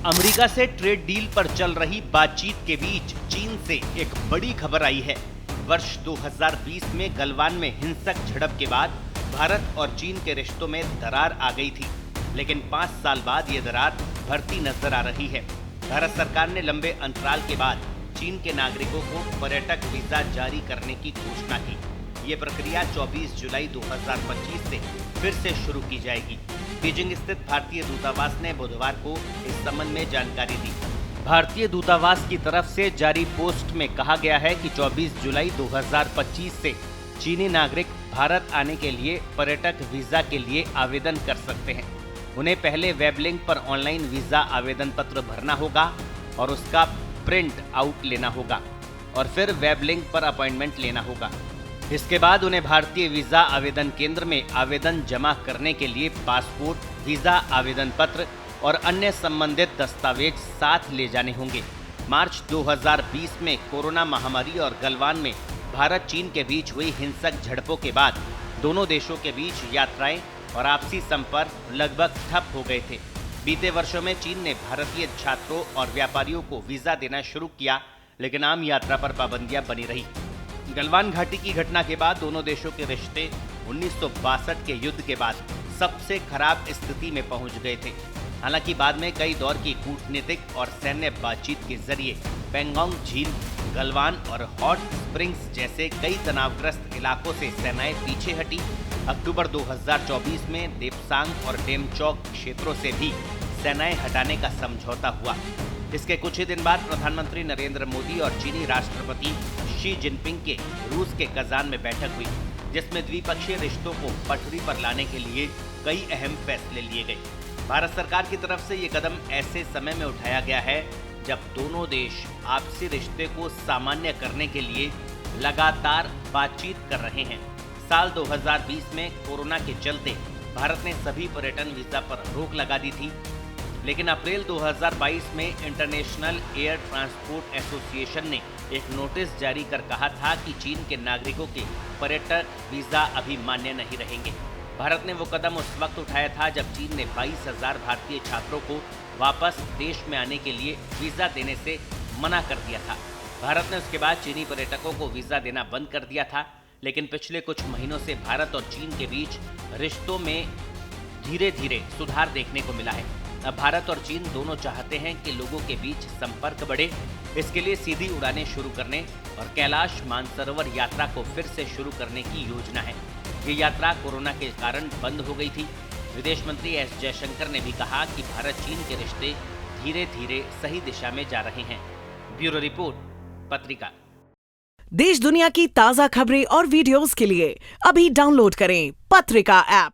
America से trade deal पर चल रही बातचीत के बीच चीन से एक बड़ी खबर आई है। वर्ष 2020 में गलवान में हिंसक झड़प के बाद भारत और चीन के रिश्तों में दरार आ गई थी, लेकिन 5 साल बाद ये दरार बढ़ती नजर आ रही है। भारत सरकार ने लंबे अंतराल के बाद चीन के नागरिकों को पर्यटक वीजा जारी करने की घोषणा की। ये प्रक्रिया 24 जुलाई 2025 से फिर से शुरू की जाएगी। बीजिंग स्थित भारतीय दूतावास ने बुधवार को इस संबंध में जानकारी दी। भारतीय दूतावास की तरफ से जारी पोस्ट में कहा गया है कि 24 जुलाई 2025 से चीनी नागरिक भारत आने के लिए पर्यटक वीजा के लिए आवेदन कर सकते हैं। उन्हें पहले वेब लिंक पर ऑनलाइन वीजा आवेदन पत्र भरना होगा और उसका प्रिंट आउट लेना होगा और फिर वेब लिंक पर अपॉइंटमेंट लेना होगा। इसके बाद उन्हें भारतीय वीजा आवेदन केंद्र में आवेदन जमा करने के लिए पासपोर्ट, वीजा आवेदन पत्र और अन्य संबंधित दस्तावेज साथ ले जाने होंगे। मार्च 2020 में कोरोना महामारी और गलवान में भारत चीन के बीच हुई हिंसक झड़पों के बाद दोनों देशों के बीच यात्राएं और आपसी संपर्क लगभग ठप हो गए थे। बीते वर्षों में चीन ने भारतीय छात्रों और व्यापारियों को वीजा देना शुरू किया, लेकिन आम यात्रा पर पाबंदियां बनी रही। गलवान घाटी की घटना के बाद दोनों देशों के रिश्ते 1962 के युद्ध के बाद सबसे खराब स्थिति में पहुंच गए थे। हालांकि बाद में कई दौर की कूटनीतिक और सैन्य बातचीत के जरिए पेंगोंग झील, गलवान और हॉट स्प्रिंग्स जैसे कई तनावग्रस्त इलाकों से सेनाएं पीछे हटी। अक्टूबर 2024 में देपसांग और डेमचौक क्षेत्रों से भी सेनाएं हटाने का समझौता हुआ। इसके कुछ ही दिन बाद प्रधानमंत्री नरेंद्र मोदी और चीनी राष्ट्रपति शी जिनपिंग के रूस के कजान में बैठक हुई, जिसमें द्विपक्षीय रिश्तों को पटरी पर लाने के लिए कई अहम फैसले लिए गए। भारत सरकार की तरफ से ये कदम ऐसे समय में उठाया गया है जब दोनों देश आपसी रिश्ते को सामान्य करने के लिए लगातार बातचीत कर रहे हैं। साल 2020 में कोरोना के चलते भारत ने सभी पर्यटन वीजा पर रोक लगा दी थी, लेकिन अप्रैल 2022 में इंटरनेशनल एयर ट्रांसपोर्ट एसोसिएशन ने एक नोटिस जारी कर कहा था कि चीन के नागरिकों के पर्यटक वीजा अभी मान्य नहीं रहेंगे। भारत ने वो कदम उस वक्त उठाया था जब चीन ने 22,000 भारतीय छात्रों को वापस देश में आने के लिए वीजा देने से मना कर दिया था। भारत ने उसके बाद चीनी पर्यटकों को वीजा देना बंद कर दिया था, लेकिन पिछले कुछ महीनों से भारत और चीन के बीच रिश्तों में धीरे धीरे सुधार देखने को मिला है। अब भारत और चीन दोनों चाहते हैं कि लोगों के बीच संपर्क बढ़े। इसके लिए सीधी उड़ानें शुरू करने और कैलाश मानसरोवर यात्रा को फिर से शुरू करने की योजना है। ये यात्रा कोरोना के कारण बंद हो गई थी। विदेश मंत्री एस जयशंकर ने भी कहा कि भारत चीन के रिश्ते धीरे धीरे सही दिशा में जा रहे हैं। ब्यूरो रिपोर्ट, पत्रिका। देश दुनिया की ताजा खबरें और वीडियोस के लिए अभी डाउनलोड करें पत्रिका ऐप।